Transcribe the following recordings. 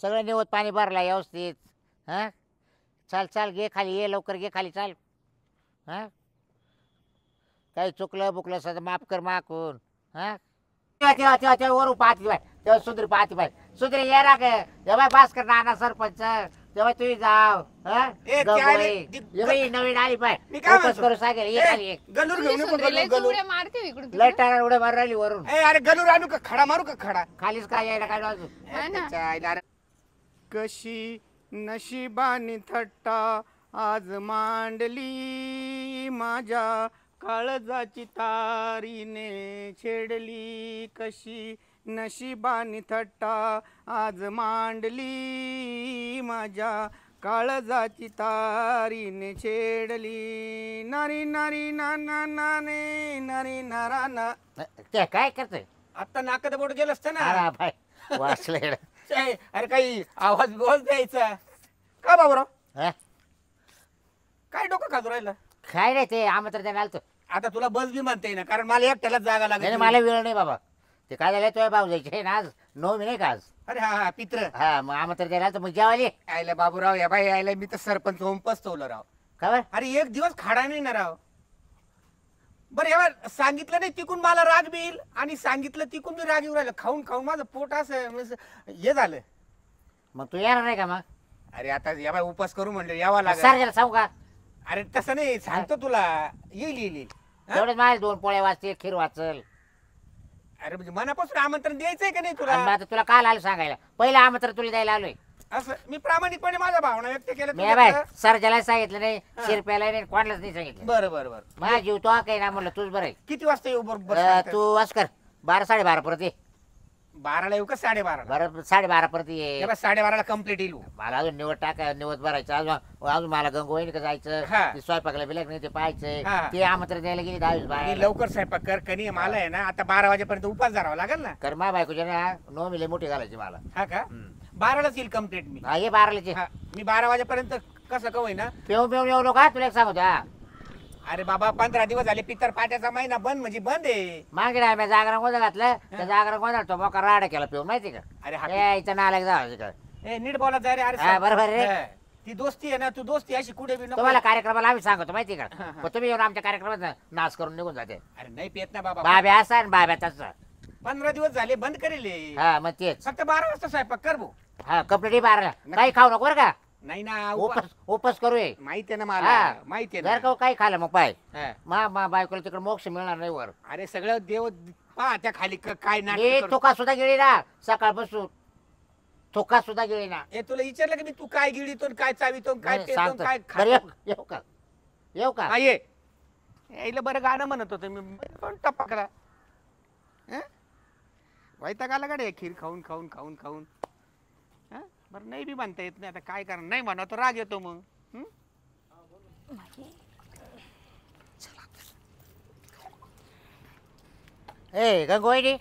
सगळं निवत पाणी भरला व्यवस्थित. हा चाल चाल घे खाली ये लवकर घे खाली चाल. हा काही चुकलं बुकलं सगळं माफ कर माकून. हा तेव्हा तेव्हा तेव्हा तेव्हा वरून पाहते बाय तेव्हा सुधरी पाहते बाय सुधरी ये राग तेव्हा भास्कर नाना सरपंच तेव्हा तुम्ही जाव. ए, ते आले- नवीन आली पाय मी काय उपस म्हणतो? करू सांगेल ये खाली ये. गलूर घेऊन येऊ का? सुंदरीला गलूर उड्या मारते हो इकडून लय तिकडून. टाळा उड्या मारून राहिली वरून. ए अरे गलूर आणू का? खडा मारू का? खडा खालीच काय यायला काय अजून. हा ना. त्याच्या आईला अरे. कशी नशिबानी थट्टा आज मांडली माझ्या काळजाची तारीने छेडली. कशी नशिबानी थट्टा आज मांडली माझ्या काळजाची तारीने छेडली. नारी नारी नाना नाने नारी नारा ना. ते काय करतोय. आता नाकात बोट गेलं असतं ना. अरे बाय वाचलं. अरे काही आवाज बिवाज द्यायचा का बाबूराव? हा? काय डोकं खाजू राहिलं? काय नाही ते आमंत्रण द्यायला आलतो. आता तुला बस बी म्हणते ना कारण मला एकट्यालाच जागा नाही लागेल. मला वेळ नाही बाबा. ते काय झालं तुझ्या भाऊ जायचे ना आज 9 नाही का आज. अरे हा हा पित्र हा मग आमंत्रण द्यायला आलतो मग जेवायला ये. आयला बाबूराव या बाई आयला मी तर सरपंच होऊन पस्तवलं राव. खबर अरे एक दिवस खाडा नाही ना राव. बरं यावर सांगितलं नाही तिकून मला राग बी येईल आणि सांगितलं तिकून मी राग येऊ राहिलं. खाऊन खाऊन माझं पोट असं म्हणजे हे झालं. मग तू येणार नाही का मग. अरे आता या बाई उपास करू म्हणलं यावं लागेल. सारख्याला सांगू का. अरे तसं नाही सांगतो तुला. येईल येईल येईल. हा? तेवढेच माझे 2 पोळ्या वाचतील खीर वाचल. अरे म्हणजे मनापासून आमंत्रण द्यायचंय का नाही आणि मग तुला? आता तुला काल आलं सांगायला पहिलं आमंत्रण तुला द्यायला आलोय. असं मी प्रामाणिकपणे माझ्या भावना व्यक्त केल्या मी बाय तुझ्याकडं. सरजाला सांगितलं नाही हा. शिरप्याला नाही कोणालाच नाही सांगितलं. बरं बरं बरं. माझा जीव तो काही ना म्हणलं तूच बरं आहे. किती वाजता येऊ बरोबर तू सांगतो? वाच कर 12 12:30 परत ये. 12ला येऊ का 12:30ला? बरं 12:30 परत ये. 12:30ला कम्प्लीट येईल. मला अजून निवड टाका निवड भरायचं अजून मला गंगोईन का जायचं. हा. ते स्वयंपाकला बिलक नाही ते पाहायचंय. हा. ते आमंत्रण द्यायला गेली 10 आणि बाय लवकर स्वयंपाक कर कनी मला आहे ना आता 12 वाजेपर्यंत उपास धरावा लागेल ना. कर मा बायकोच्या ना नो मिले मोठी घालायची मला. हा का? 12लाच येईल कम्प्लीट मी. हा ये 12ला हा, मी 12 वाजेपर्यंत कसं कवय ना. पिऊन पिऊन येऊ नका तुला एक सांगतो. हा अरे बाबा 15 दिवस झाले पित्तर पाट्याचा महिना बंद म्हणजे बंद आहे. मागे नाही मी जागरण कोणतं घातलं त्या जागरण कोणता तो मोका राडा केला पिऊन माहिती का. अरे हा ए इथं नालायक जावं तिकडं. ए, नीट बोला जा रे. अरे हा, बरोबर रे. हा, ती दोस्ती आहे ना तू दोस्ती अशी कुठे बी नको. तुम्हाला कार्यक्रमाला आम्ही सांगतो माहिती का. हा, हा. पण तुम्ही येऊन आमच्या कार्यक्रमात नाश करून निघून जाते. अरे नाही पेत ना बाबा. बाब्या असा आणि बाब्या तसा. 15 दिवस झाले बंद करेल हे. हा मग तेच. फक्त 12 वाजता स्वयंपाक कर भाऊ. हा कपडे 12ला काही खाऊ नको बरं का. नाही ना उपस उपस करू ये. माहिती आहे ना हा. मला माहिती आहे जर ना. का काही खाल्लं मग पाय हा. मा बायकोला तिकडे मोक्ष मिळणार नाही वर. अरे सगळं देव पहा त्या खाली काय मी नाटक करतो. थोका सुद्धा गेली ना सकाळपासून. थोका सुद्धा गेली ना. हे तुला विचारलं की मी तू काय गिळीतो आणि काय चावितो आणि काय नाही, पेतो आणि सांगतो. काय बरं खातो. येऊ का येऊ का. हा, ये यायला बरं गाणं म्हणत होतं मी पण टपकला. वैताग आला गाडी खीर खाऊन खाऊन खाऊन खाऊन. हा? बरं नाही बी म्हणता येत नाही आता काय करणार. नाही म्हणा तो राग येतो मग. हं? ए गंगोईनी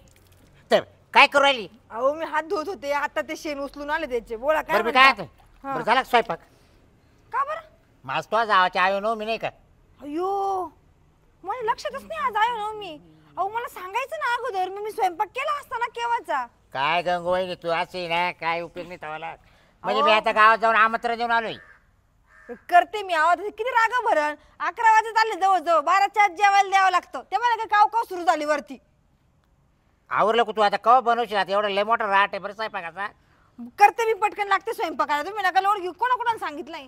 तर काय करू राहिली. अहो मी हात धुत होते आता ते शेण उचलून आले त्याचे. बोला काय बरं मी काय म्हणता? आता हा. बरं झाला का स्वयंपाक. का बरं? माझ तो जावाच्या आयो नो मी नाही का. अयो मला लक्षातच नाही आज आयो ना मी. अहो मला सांगायचं ना अगोदर मी स्वयंपाक केला असता ना केव्हाचा. काय गंगोईनी तू असे ना काय उपयोग नाही तवाला. म्हणजे मी आता गावात जाऊन आमंत्रण देऊन आलोय. करते मी आवाज किती राग भरण. 11 वाजत आले जवळ जवळ 12च्या आत जेवायला द्यावं लागतं. ते मला काय काव काव सुरू झाली वरती. आवरलं का तू आता कवा बनवशील आता एवढं लय मोठा राट आहे बरं स्वयंपाकाचा. करते मी पटकन लागते स्वयंपाकाला. तुम्ही नका लोड घेऊ. कोणाकोणाला सांगितलंय.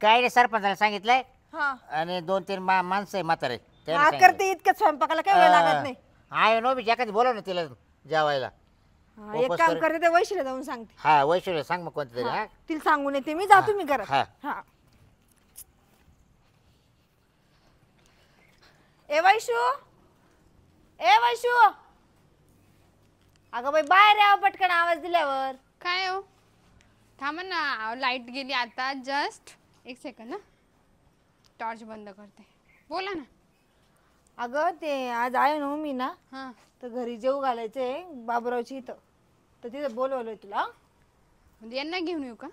काय नाही सरपंचाला सांगितलंय हा आणि 2-3 माणसं आहे म्हातारे त्यांना हा सांगितलंय. करते इतक्या स्वयंपाकाला काही वेळ लागत नाही. आयो नो मी जगात बोलव ना तिला जेवायला. हा, एक उपवास काम कर. करते ते वैशीला जाऊन सांगते. हा वैशूला सांग मग कोणतं तरी. हा, हा तिला सांगून येते मी. जा तुम्ही घरात. हा. हा ए वैशू ए वैशू अगं बाई बाहेर यावं पटकन आवाज दिल्यावर. काय हो थांबा ना लाईट गेली आता जस्ट 1 सेकंद ना टॉर्च बंद करते. बोला ना. अगं ते आज आहे ना मी ना हां तर घरी जेवू घालायचंय बाबूरावची इथं तर तिथं बोलवलंय तुला. म्हणजे यांना घेऊन येऊ का.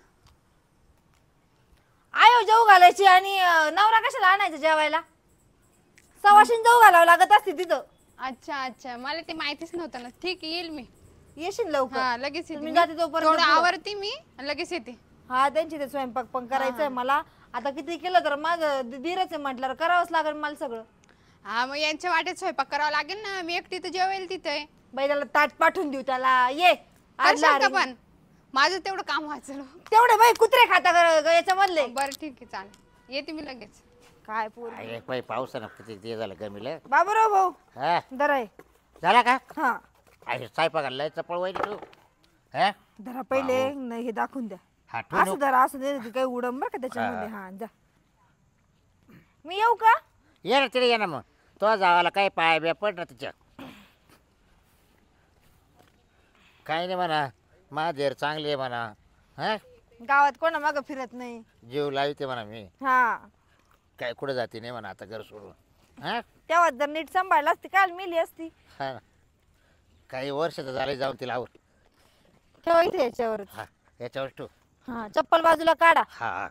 आयो जेवू घालायची आणि नवरा कशाला आणायचं जेवायला. सवाशीन जेवू घालावं लागत असते तिथं. अच्छा अच्छा मला ते माहितीच नव्हतं ना. ठीक आहे येईल मी येशील लवकर हा लगेच येते मी मी. जाते तोपर्यंत थोडं पुढं. आवरते मी आणि लगेच येते. हा त्यांची ते स्वयंपाक पण करायचंय मला. आता किती केलं तर माझं धीरच आहे म्हटलं करावंच लागेल मला सगळं. हा मग यांच्या वाटेत स्वयंपाक करावा लागेल ना. मी एकटी तर जेवेल तिथे. बाई त्याला ताट पाठवून देऊ त्याला ये आदला करशाल का अरे. पण? माझं तेवढं काम वाचलं. तेवढे बाई कुत्रे खाता याच्यामधले बरं ठीक आहे चालेल. येते मी लगेच. काय पोर एक बाई पावसानं किती ते झालं गमिलं. बाबूराव भाऊ हा दरा आहे. झाला का? हा अरे स्वयंपाकाला लय चपळ वहिनी तू. हा धरा पहिले नाही हे दाखवून द्या. हा ठेव असं धरा असं दे काही उडंब का त्याच्यामध्ये. हा जा मी येऊ का? ये ना तिथे ये ना मग. तो जावाला काय पाय बिया पड ना तिच्या. काही नाही म्हणा महादेर चांगली आहे म्हणा. हा गावात कोणा मागं फिरत नाही. जीव लावते म्हणा मी. हा काय कुठं जाते नाही म्हणा आता घर सोडून. हा तेव्हा जर नीट सांभाळलं असती काल मिली असती. हा काही वर्ष तर झाले जाऊन तिला आवर. ठेवा इथे याच्यावर. हा याच्यावर ठेव. हा चप्पल बाजूला काढा. हा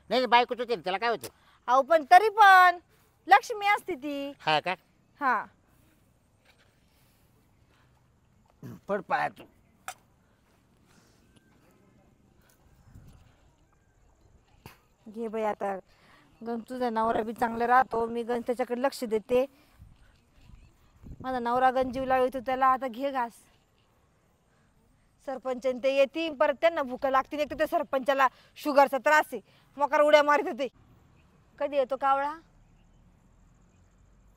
नाही बायकोच होते ना त्याला काय होतं. अहो पण तरी पण लक्ष्मी असती ती. हा का हा पड पाया तू. घे बाई आता गण तुझा नवरा बी चांगला राहतो. मी गण त्याच्याकडे लक्ष देते. माझा नवरा गण जीव लावतो त्याला. आता घे घास. सरपंच ते येतील परत त्यांना भूक लागतील. एक तर त्या सरपंचाला शुगरचा त्रास आहे. मोकार उड्या मारित होते. कधी येतो कावळा?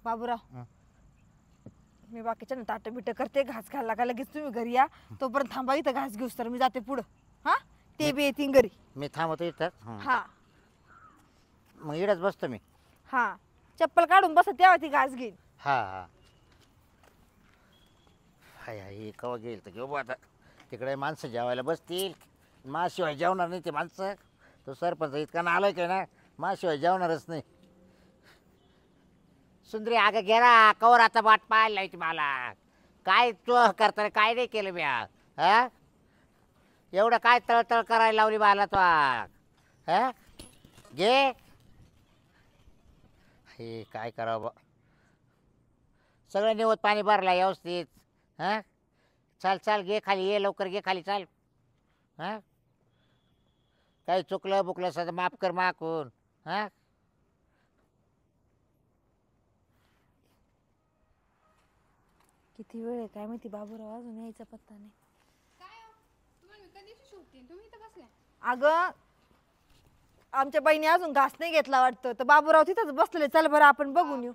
बाबूराव मी बाकीच्या ताटं बिटं करते. घास खायला का लगेच तुम्ही घरी या. तोपर्यंत थांबा इथं घास घेऊस तर मी जाते पुढं. हा ते बी येतील घरी. मी थांबतो इथं. हा मग इडच बसतो मी. हा चप्पल काढून बसा तेव्हा ती घास घेईन. हा हा हाय हाय कवा घेईल तर घेऊ बा आता. तिकडे माणसं जेवायला बसतील. माशिवाय जेवणार नाही ते माणसं. तो सरपंच इतका नालाय काय ना माशिवाय जेवणारच नाही. सुंदरी अगं गेला कवर आता वाट पाहायला लावती मला. काय तू करताना काय नाही केलं मी. हा एवढं काय तळतळ करायला लावली मला तो. हा घे हे काय करावं बा. सगळं निवत पाणी भरला व्यवस्थित. हां चाल चाल घे खाली ये लवकर घे खाली चाल. हां काही चुकलं बुकलं असं तर माफ कर माकून. हां किती वेळ आहे काय माहिती. बाबूराव अजून यायचा पत्ता नाही. काय हो? तुम्हाला मी कधीची शोधते. तुम्ही इथं बसल्या. अगं आमच्या बहिणी अजून घास नाही घेतला वाटतं. तर बाबूराव तिथंच बसलेले. चल बरं आपण बघून येऊ.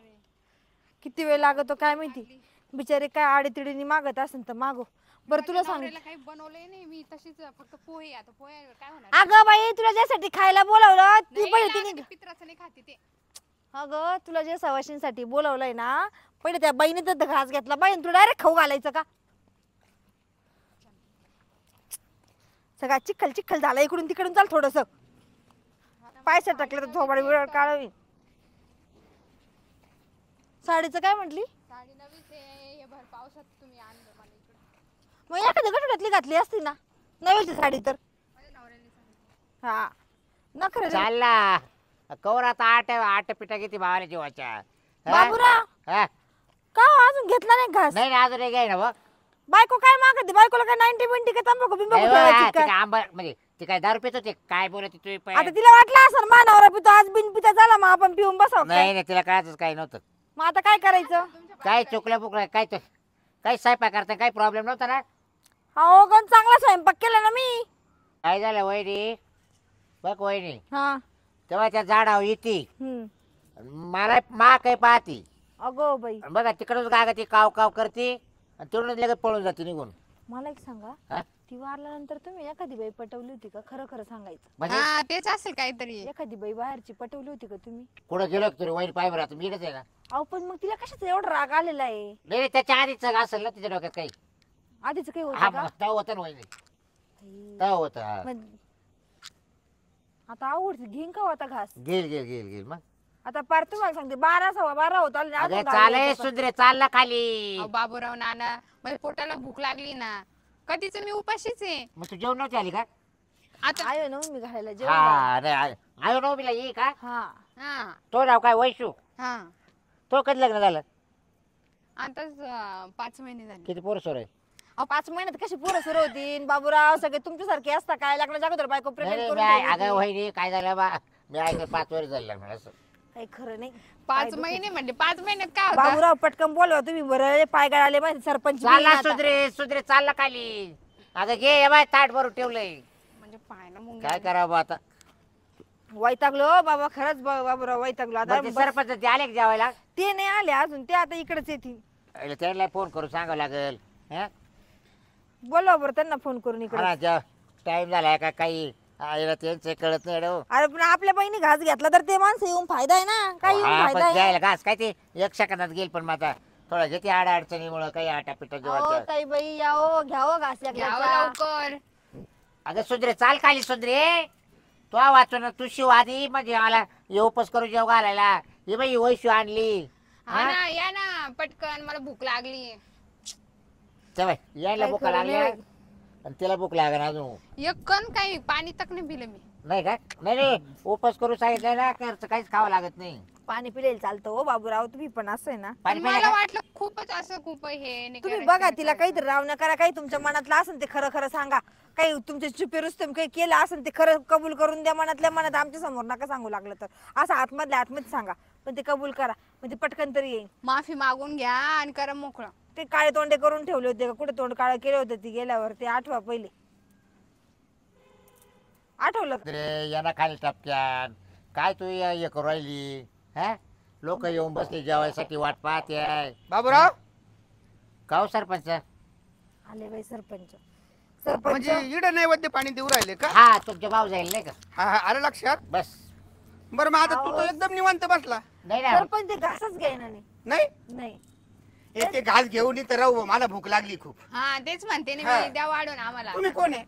किती वेळ लागतो काय माहिती. बिचारे काय आडीतिडीनी मागत असेल तर मागो. बरं तुला सांग नवऱ्याला काही बनवलंय नाही मी. तशीच फक्त पोहे. आता पोह्यावर काय होणार? अगं बाई तुला ज्यासाठी खायला बोलावलं ती नाही, पहिले लागते, तिने पित्राचं नाही खाते ते. अगं तुला जे सवाशींसाठी बोलावलंय ना पहिले त्या बाईने तर घास घेतला. बाई तुला डायरेक्ट खाऊ घालायचं का? सगळा चिखल चिखल झाला. इकडून तिकडून चाल थोडस. पायसा टाकलं तर थोबाड वेळ काढावी. साडीचं काय म्हटली? साडी नवीच आहे. हे भर पावसात तुम्ही आणलं मला इकडे. मग एखाद्या गठुड्यातली घातली असती ना नवीची साडी तर. माझ्या नवऱ्याने सांगितलं. हा नखरे चालला कवर आता आट पिठा किती भावाला जीवाच्या. हा? बाबूराव हा? का हो, अजून घेतला नाही घास? नाही नाही, अजून एक आहे ना बघ. बायको काय मागते? बायकोला काय 90 बिंटी का तंबाखू बिंबाखू नाही, ठेवायची हा, ती काय? काय आंबा म्हणजे ती काय दारू पित होती काय बोलत तुम्ही आता तिला वाटलं असं मानावर पितो आज बिन पिता झाला मग आपण पिऊन बसाव काय? नाही नाही तिला कायच काही नव्हतं. मग आता काय करायचं? काय चुकलं बुकलं काय तो काही स्वयंपाक करता काही प्रॉब्लेम नव्हता ना. अहो गण चांगला स्वयंपाक केला ना मी. काय झालं वहिनी बघ वहिनी हा तेव्हा त्या झाडावर येते हम्म मला मा काही पाहती. अगो बाई बघा तिकडच गागा ती काव काव करते आणि तिकडूनच लगेच पळून जाते निघून. मला एक सांगा हा? ती वारल्यानंतर तुम्ही एखादी बाई पटवली होती का? खरं खरं सांगायचं. म्हणजे हा तेच असेल काहीतरी. एखादी बाई बाहेरची पटवली होती का तुम्ही? कुठं गेलो का तरी वहिनी पाय बरं आता मी इकडेच आहे ना. अहो पण मग तिला कशाचा एवढा राग आलेला आहे? नाही नाही, त्याच्या आधीच असेल ना तिच्या डोक्यात काही. आधीच काही हा होतं का? मग तेव्हा होतं ना वहिनी आई, तेव्हा होतं. हा मग आता आवडते घेईन का हो आता घास? घेईल घेईल घेईल घेईल मग. आता पार तुम्हाला सांगते 12 होत आले आणि अगं अजून चाल घास घ्यायचा. सुंदरे चालला खाली. अहो, बाबूराव नाना माझ्या पोटाला भूक लागली ना. कधीच मी उपाशीच आहे. मग तू जेवण नव्हती आली का? आता आयो ना मी घालायला जेवण. हा नाही आयो नवमीला ये का? हा हा तो नाव काय वैशू? हा तो कधी लग्न झालं? आताच 5 महिने झाले. किती पोरं सोर आहे? अहो 5 महिन्यात कशी पोरं सुरू होतील बाबूराव? सगळे तुमच्यासारखे असता काय? लग्नाच्या अगोदर बायको नाही प्रेग्नेंट नाही, करून मी ठेवली अगं होती. वहिनी काय झालं बा, मी ऐकलं 5 वर्ष झालं लग्न असं. काही खरं नाही. 5 महिने म्हणजे 5 महिन्यात काय होतं? बाबूराव पटकन बोलवा तुम्ही, बरं पाय गळाले माहिती सरपंच चालला बिन आता. सुधरे सुधरे चालला खाली. अगं घे हे बाय ताट भरून ठेवलंय. म्हणजे पाय ना मुंग्या. काय करावं आता? वैतागलो बाबा, खरंच बाबूराव वैतागलो आता. बरं, ते सरपंच ते आले का जेवायला? ते नाही आले अजून, ते आता इकडेच येतील. अरे त्यांना फोन करून सांगावं लागेल. बोलवा बरं त्यांना फोन करून इकडे. टाइम झालाय का काही आईला त्यांचं कळत नाही रे. अरे पण आपल्या बहिणी घास घेतला तर ते माणसं येऊन फायदा आहे ना, काय येऊन फायदा आहे? द्यायला घास काय ते 1 सेकंदात गेल, पण मग आता थोडं घेते अडचणीमुळे काही आटापिटा अहो जेवायचं. ताई बाई याओ, घ्यावं घास घ्यावं एकल्याचा. लवकर. अगं सुधरे चाल खाली सुधरे. तू वाचू ना, तू शिव आधी म्हणजे मला हे उपस करू जेव घालायला. हे बाई वैशू आणली. हा ना, या ना पटकन, मला भूक लागली. चल यायला काय भूक खरं लागली नाही. आणि तिला भूक लागेल अजून. एक कण काही पाणी तक नाही पिलं मी. नाही का? नाही नाही, उपस करू सांगितलं ना, खर्च काहीच खावं लागत नाही. पाणी पिलेलं चालतं हो बाबूराव, तुम्ही पण असं आहे ना. पाणी मला प्यायला का? वाटलं खूपच असं खूप हे नाही तुम्ही करायचं, बघा नाही तिला करायचं. काहीतरी राव न करा, काही तुमच्या मनातलं असेल ते खरं खरं सांगा. काही तुमचे चुपे रुस्तम काही केलं असेल ते खरं कबूल करून द्या. मनातल्या मनात आमच्या समोर नका सांगू लागलं तर. असं आतमधल्या आतमध्ये सांगा, पण ते कबूल करा, म्हणजे पटकन तरी येईल. माफी मागून घ्या आणि करा मोकळं. ते काळे तोंडे करून ठेवले होते का? कुठे तोंड काळे केले होते ती गेल्यावर? ते आठवा पहिले. आठवलं का? रे यांना खाली टपक्यान काय तू हे करू राहिली? लोक येऊन बसले जेवायसाठी वाट पाहते. बाबूराव का हो सरपंच? आले बाई सरपंच. सरपंच म्हणजे इड नैवेद्य पाणी देऊ राहिले का? हा तुमचे भाऊ जाईल नाही का? हा हा, आलं लक्षात. बस. बरं मग आता तू तो एकदम निवांत बसला नाही ना सरपंच ते घासच घ्यायना नाही. नाही? नाही हे ते घास घेऊन इथं राहू, मला भूक लागली खूप. हा तेच म्हणते ना हा. मी, द्या वाढून आम्हाला. तुम्ही कोण आहे?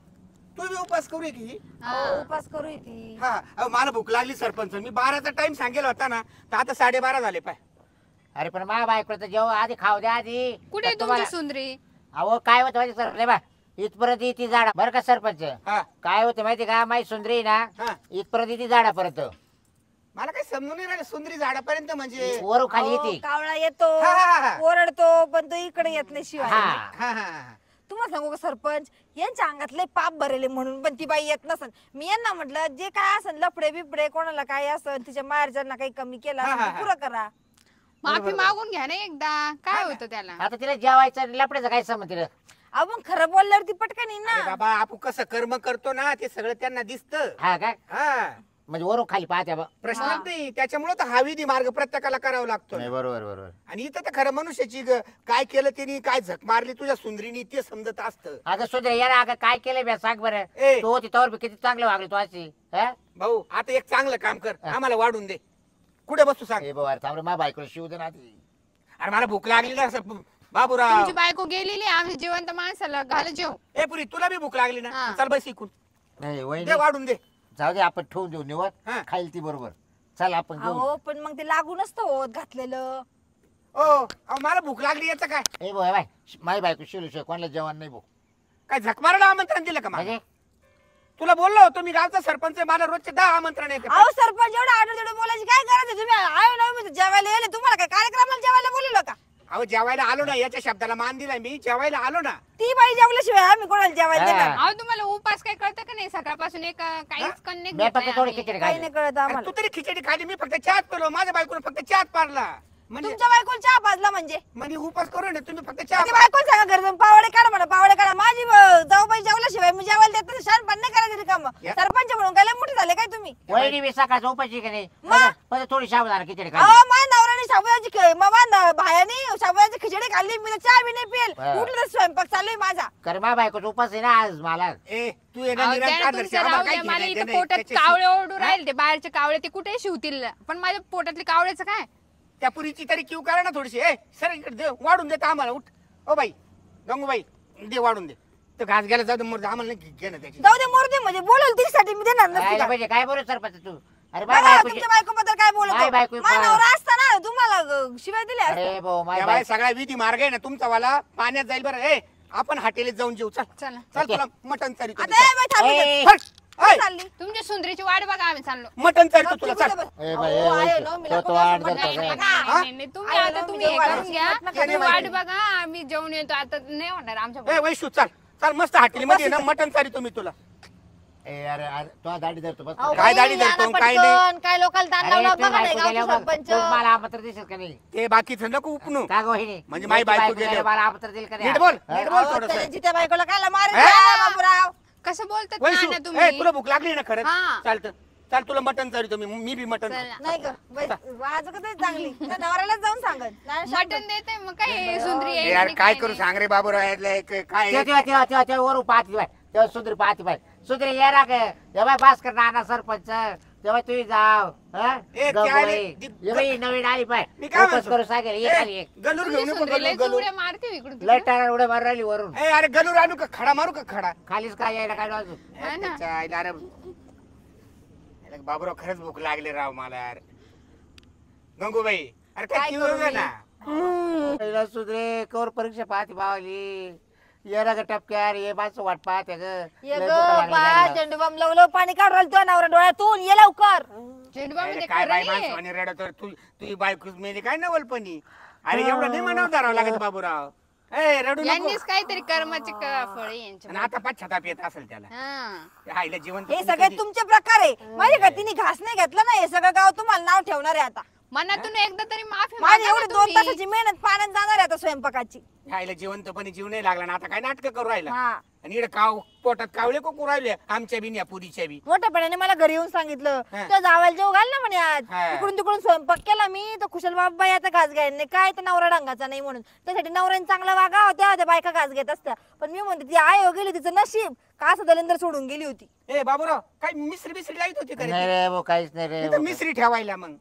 तू बी उपास करू की? हा. अहो, उपास करू येते. हा अहो, मला भूक लागली सरपंच. मी 12चा टाइम सांगेल होता ना, तर आता 12:30 झाले पाय. अरे पण मा बायको तर जेव्हा आधी खाऊ द्या आधी. कुठे तर तुमची सुंदरी? अहो काय होतं माहिती सर? नाही बा इथपर्यंत येते झाडा बरं का सरपंच? हा काय होतं माहिती का? माई सुंदरी ना हा, इथपर्यंत येते झाडापर्यंत. मला काही समजून नाही राहिलं. सुंदरी झाडापर्यंत म्हणजे? वरून खाली अहो, येते. कावळा येतो हा, हा, हा. ओरडतो, पण तो इकडे येत नाही शिवाय. हा हा हा हा. तुम्हाला सांगू का सरपंच, यांच्या अंगात लय पाप भरेले म्हणून पण ती बाई येत नसन. मी यांना म्हटलं जे काय असन लफडे बिपडे कोणाला काय असन, तिच्या माहेरच्यांना काही कमी केलं हा, असेल हा, तर हा. पुरं करा. माफी मागून घ्या ना एकदा. काय हा ना. होतं त्याला? आता तिला जेवायचं आणि लपड्याचं काय समज तिला? अहो मग खरं बोलल्यावर ती पटकन येईन अरे ना. बाबा, आपण कसं कर्म करतो ना, ते सगळं त्यांना दिसतं. हा काय? हा म्हणजे वरून खाली पाहत्या बा. प्रश्नच नाही. त्याच्यामुळे तर हा विधी मार्ग प्रत्येकाला करावा लागतो. नाही बरोबर बरोबर. आणि इथं तर खरं मनुष्याची काय केलं त्यांनी, काय झक मारली तुझ्या सुंदरीनी, ते समजत असतं. अगं सुंदर यार अगं काय केलं बे सांग बरं. ए. तू होती तवर बी किती चांगलं वागली तू अशी. भाऊ आता एक चांगलं काम कर, आम्हाला वाढून दे. कुठे बसू सांग? ए बाबा थांब रे, मा बायकोला शिव दे ना आधी. अरे मला भूक लागली ना बाबूराव. तुमची बायको गेलेली, आम्ही जिवंत माणसाला घाल जेव. ए पुरी, तुला बी भूक लागली ना? हा. चल बस इकून, नाही वहिनी दे वाढून दे. जाऊ दे आपण ठेवून देऊ निवड. हा. खाईल ती बरोबर. चल आपण घेऊ. अहो पण मग ते लागू नसतं होत घातलेलं. अहो मला भूक लागली याचं काय? ए बोय बाय माई बायको शिवली शिवाय कोणाला जेवण नाही भाऊ. काय झक मारायला आमंत्रण दिलं का मला? म्हणजे तुला बोललो होतो मी, गावचा सरपंच आहे, मला रोजचे 10 आमंत्रण येते. अहो सरपंच एवढं आठ तेवढं बोलायची काय गरज आहे? तुम्ही आयो ना मी जेवायला येले, तुम्हाला काय कार्यक्रमाला जेवायला बोलवलं का? अहो जेवायला आलो ना, याच्या शब्दाला मान दिलाय मी. जेवायला आलो ना. ती बाई जेवल्याशिवाय आम्ही कोणाला जेवायला हा. देणार? अहो तुम्हाला उपास काय कळतं का नाही? सकाळपासून एक काहीच कन्नेक्ट मी फक्त थोडी खिचडी काही खाली. नाही कळत अरे आम्हाला. तू तरी खिचडी खाली, मी फक्त चहात पेलो. माझ्या बायकोने फक्त चहात पारला. म्हणजे तुमच्या बायकोला चहा पाजला म्हणजे उपास करू ना, तुम्ही फक्त चहा ती बायकोला सांगा घरी जाऊन पावडे काढा म्हणा, पावडे काढा. माझी जाऊबाई जेवल्याशिवाय मी जेवायला देत नाही. शान पण नाही करायचं रिकामं. या. सरपंच म्हणून काय लय मोठे झाले काय तुम्ही? वहिनी बी सकाळचं उपाशी का नाही? मग? पण थोडी साबुदाणा खिचडी अहो खाली. माझ्या नवऱ्याने शाबुदाची भायानी शाबुदाची खिचडी खाल्ली, मी तर चहा बी नाही पिल. हा. उठलं तर स्वयंपाक चालू आहे माझा. कारण मा बायकोचा उपास आहे ना आज मला. ए तू येणार निरंकार दर्शन, आम्हाला काय मला घेणं इथं देणं पोटात त्याच्याशी. कावळे ओरडू राहील. ते बाहेरचे कावळे ते कुठे शिवतील, पण माझ्या पोटातले कावळ्याचं काय? त्या पुरीची तरी क्यू करा ना थोडीशी. ए सर इकडे दे, वाढून देता आम्हाला. उठ ओ बाई, गंगूबाई दे वाढून दे. तो घास घ्यायला जाऊ दे, मोर आम्हाला नाही घेणं त्याची. जाऊ दे मोरू दे, म्हणजे बोलल तिच्यासाठी मी देणार नसते राहायला का? पाहिजे काय बोलू सरपंच तू? अरे बघा, बाय तुमच्या बायकोबद्दल काय बोलतो? बाय बायको माझा नवरा असताना तुम्हाला शिवाय दिल्या असत्या. अरे भाऊ माय या बाई सगळा विधी मार्ग आहे ना तुमचा वाला, पाण्यात जाईल बरं. ए आपण हॉटेलीत जाऊन जेऊ. चल चला. चल तुला मटण तरी आता ए बाई थांब इथं. ए, हट. ऐ, चालली तुमच्या सुंदरीची वाट बघा आम्ही चाललो. मटण चालतो तुला चाल. ए बाई, ए अहो, वैशू, आहे ना, मी तो नको वाढ जास्त करतो नाही, काय? नाही, हा? नाही, नाही, तुम्ही आहे आता ना, तुम्ही मी हे वाढ- करून घ्या. नका तुम्ही करू. वाट बघा आम्ही जेवण येतो आता नाही होणार आमच्या ए वैशू चाल चाल मस्त हॉटेलमध्ये ना मटण चालतो मी तुला. ए अरे अरे तो दाढी धरतो बस. अहो, काय बाई, दाढी या ना धरतो, काय नाही. पटकन, काय लोकांना ताण अरे लावला तू बघा नाही बायको गावचे गेल्यावर बघ, सरपंच तू मला आमंत्रण दिसेल का नाही? ते बाकीचं नको उपनू. का गो वहिनी? म्हणजे माझी बायको गेल्यावर. गेल्यावर मला आमंत्रण दिल का नाही? नीट बोल, हा? नीट बोल. अहो, थोडंसं. त्याने जित्या बायकोला कायला मारेल ए! काय बाबूराव कसं बोलतात वैशू ना ए तुम्ही तुला भूक लागली ना खरंच हा. चालतं चाल तुला मटण चालतो मी बी मटण चला. नाही ग वाज कसं चांगली त्या नवऱ्यालाच जाऊन सांगत नाही शांत. मटण देते मग काय सुंदरी ए येईल यार आणि काय काय करू नाही. सांग रे बाबूराव यातलं काय तेव्हा वरून पाहती बाय तेव्हा सुंदरी पाहती बाय सुंदरी ये ना ग तेव्हा भास्कर नाना सरपंच तेव्हा तुम्ही जाव हा? ए, गं त्या बाई. आले- ये बाई नवीन आली पाय मी काय उपवास म्हणतो? करू सांगेल ये खाली ये. गलूर घेऊन तुमची नको सुंदरी लय गलूर चुड्या मारते इकडून लय तिकडून. टाळा उड्या मारून राहिली वरून ए अरे गलूर आणू का खडा मारू का खडा खालीच काय यायला काय अजून हा ना. त्याच्या आईला अरे याला बाबूराव खरंच भूक लागली राव मला यार गंगूबाई अरे काय काय किव करू मी? ना पहिला सुधरे कवर परीक्षा पाहते बावली ये ना ग टपक्यार ये बाच वाट पाहते ग ये लय ग भूक लागली बा लागली. झेंडू बम लवलं पाणी काढून राहिलं तुझ्या नवरा डोळ्यातून ये लवकर झेंडूबा अरे म्हणजे काय खरं बाई आहे. माणसं आणि रडत तर तुझी बायको मेली काय नवलपणी अरे एवढं नाही म्हणावं धरावं लागत बाबूराव ए रडू नको यांनीच काहीतरी कर्माचे फळ यांच्या आणि आता पश्चाताप येत असेल त्याला हा. आईला जिवंत हे तुम्ही सगळे कधी- तुमचे प्रकार आहे माझ्या का तिने घास नाही घेतला ना हे सगळं गाव तुम्हाला नाव ठेवणार आहे आता मनातून एकदा तरी माफी माझी मागा एवढी ना 2 तुम्ही. तासाची मेहनत पाण्यात जाणार आहे आता स्वयंपाकाची आईला जिवंतपणे जीव नाही लागला ना आता काय नाटक करू राहिला हा आणि इकडे काव पोटात कावळे को राहिले आमच्या बी या पुरीच्या बी मोठ्यापणाने मला घरी येऊन सांगितलं हा. तुझ्या जावायला जेव घाल ना म्हणे आज हा. इकडून तिकडून स्वयंपाक केला मी तर खुशाल बाबा आता घास घ्यायला नाही काय तर नवरा ढंगाचा नाही म्हणून त्यासाठी नवऱ्याने चांगला वागा होत्या त्या बायका घास घेत असत्या पण मी म्हणते ती आई हो गेली तिचं नशीब का असं दलिंदर सोडून गेली होती ए बाबूराव काय मिसरी बिसरी लाईत होती का रे नाही ती? रे भाऊ काहीच नाही रे इथं मिसरी ठेवायला मग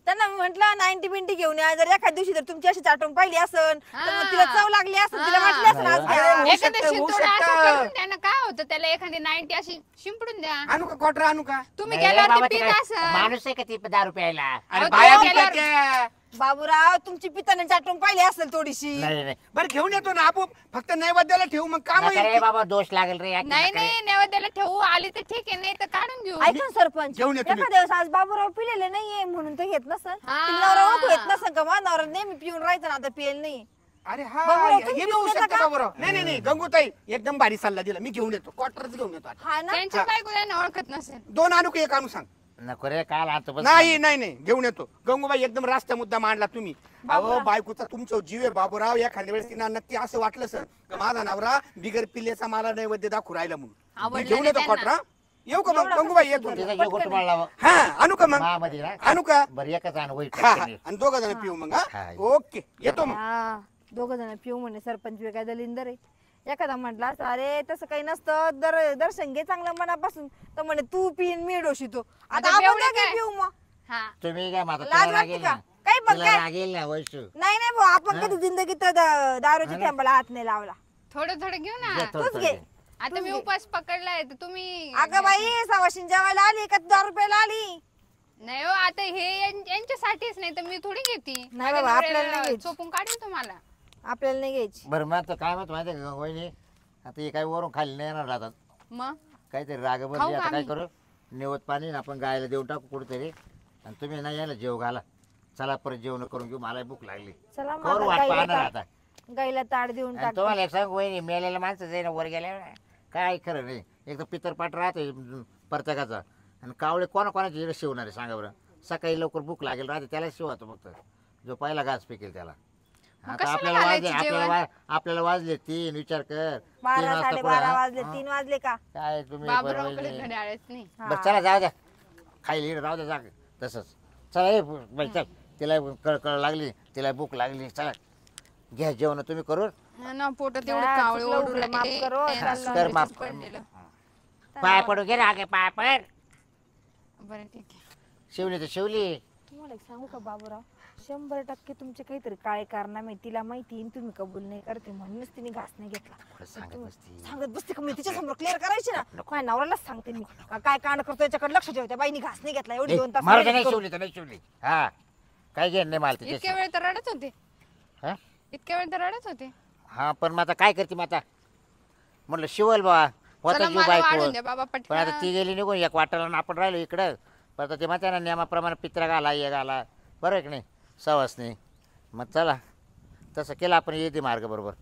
त्यांना मी म्हंटल 90 बिंटी घेऊन या जर एखाद्या दिवशी जर तुमची अशी चाटून पाहिली असन तर मग तिला चव लागली असन तिला वाटली असन आज अरे, घ्या. होऊ एखादं शकतं, होऊ शिंतोडं असं शकतं. करून द्या ना काय होतं त्याला एखादी 90 अशी शिंपडून द्या आणू का क्वार्टर आणू का तुम्ही नाही रे गेल्यावर बाबा, ते ते पीत काय असं माणूस आहे का ती 10 प्यायला अरे अहो, बाया तो बी गेल्यावर- करत्या. बाबूराव तुमची पिताने चाटून पाहिली असेल थोडीशी नाही नाही बरं घेऊन येतो ना आपण फक्त नैवेद्याला ठेवू मग काम नका रे होईल. बाबा दोष लागेल रे नाही नाही नैवेद्याला ठेवू आली तर ठीक आहे नाही तर काढून घेऊ ऐका ना सरपंच जेवून येतो मी. एखाद्या दिवस आज बाबूराव पिलेले नाहीये म्हणून ते घेत नसन हा. तिला नवरा ओळखू येत नसन का माझा नवरा नेहमी पिऊन राहायचं ना आता पियला नाही अरे हा बाबूराव, हे तुम्ही बी होऊ घेऊन शकतं येता का? बाबूराव नाही नाही नाही गंगूताई एकदम भारी सल्ला दिला मी घेऊन येतो क्वार्टरच घेऊन येतो आता. हा ना त्यांच्या बायको त्यांना ओळखत नसेल 2 आणू का 1 आणू सांग नको रे काल आणतो बस नाही नाही नाही घेऊन येतो गंगूबाई एकदम रास्त मुद्दा मांडला तुम्ही अहो बायकोचा तुमचा जीव आहे बाबूराव एखाद्या वेळेस तिला नक्की असं वाटलं सर का माझा नवरा बिगर पिल्लेचा मला नैवेद्य दाखवू राहिला म्हणून मी आवडलं घेऊन येतो नाही क्वार्टर त्यांना. येऊ का मग एवढं गंगूबाई कसं येतो तिचा जीव कुठं मारला हा आणू का मग महामध्ये ना आणू का बरं एकच आण होईल हा हा आणि 2 जण पिऊ मग हा हा. ओके येतो मग हा 2 जण पिऊ म्हणे सरपंच काय दलिंदर आहे एखादा म्हटला असता, अरे तसं काही नसतं दर्शन घे चांगलं मनापासून तर म्हणे तू पिन मी डोशितो आता आता आपण एवढं दोघे काय? पिऊ मग हा तुम्ही काय माता लाज तुला वाटते लागेल का? ना काही पण तुला काय? लागेल ना वैशू नाही नाही भाऊ आपण कधी जिंदगीत दारूच्या थेंबाला हात नाही लावला थोडं थोडं घेऊ ना घे थोडं तूच थोडं घे घे. आता मी उपास पकडलाय तर तुम्ही अगं बाई सवाशीन जेवायला आली का 10 रुपयाला आली नाही हो आता हे यांच्यासाठीच नाही तर मी थोडी घेते नाही बाबा, आपल्याला नाही घ्यायची. चोपून काढेल तुम्हाला आपल्याला नाही घ्यायची बरं मग आता काय म्हणतो माहिती का वहिनी आता हे काय वरून खाली नाही येणार राहतात मग काहीतरी राग खाऊ बनली का आता काय आम्ही? करू निवत पाणी ना आपण गायला देऊन टाकू कुठेतरी आणि तुम्ही नाही यायला जेव घाला चला परत जेवण करून घेऊ मला भूक लागली चला मग करू आता वाट गाईला पाहणार ताट- आता गाईला ताट देऊन आणि टाक तुम्हाला एक सांग वहिनी मेलेल्या माणसं जाईन वर गेल्या काय खरं नाही एक तर पितरपाट राहते प्रत्येकाचा आणि कावळे कोणाची इकडे शिवणार आहे सांगा बरं सकाळी लवकर भूक लागेल राहते त्याला शिवतो फक्त जो पहिला घास पिकेल त्याला मग आता कशाला आपल्याला वाजले घालायची जेवण? आपल्याला वाजले 3 विचार कर 3 12 वाजता 12:30 पुढं, वाजले हा? 3 वाजले का काय तुम्ही बाबूरावकडे बरं घड्याळच नाही बरं चला जाऊ द्या खायला राहू द्या जाग तसंच चला ये बाई चल तिला कळ लागली तिला भूक लागली चला घ्या जेवण तुम्ही करून हा ना पोटात एवढे हा, कावळे चुकलं ओढू उघडं, माफ लागले. करो, ते चाललं. कर माफ पडलेलं. पाय पडू घे ना पाय पड बरं ठीक आहे शिवली तर शिवली तुम्हाला एक सांगू का बाबूराव 100% तुमचे काहीतरी काळे कारनामे तिला माहिती आहे, तुम्ही कबूल नाही करते म्हणूनच तिने घास नाही घेतला सांगत बसती सांगत बसते का मी तिच्या समोर क्लिअर करायची ना माझ्या नवऱ्यालाच सांगते मी का काय कांड करतो याच्याकडे लक्ष ठेव त्या बाईनी घास नाही घेतला एवढी 2 तास मला मेहनत नाही करून. शिवली तर नाही शिवली हा काय घेण नाही मला इतक्या तिच्या वेळ तर रडत होते हा इतक्या वेळ तर रडत होते हा पण मग आता काय करते मग आता म्हटलं शिवल बा होता चला जीव मला बायको वाढून द्या बाबा पण आता पटकन. ती गेली निघून एक वाटाला आणि आपण राहिलो इकडं पण आता ते म्हणते ना नियमाप्रमाणे पित्रा घाला हे घाला बरं आहे की नाही सवासनी मग चला तसं केलं आपण येते मार्ग बरोबर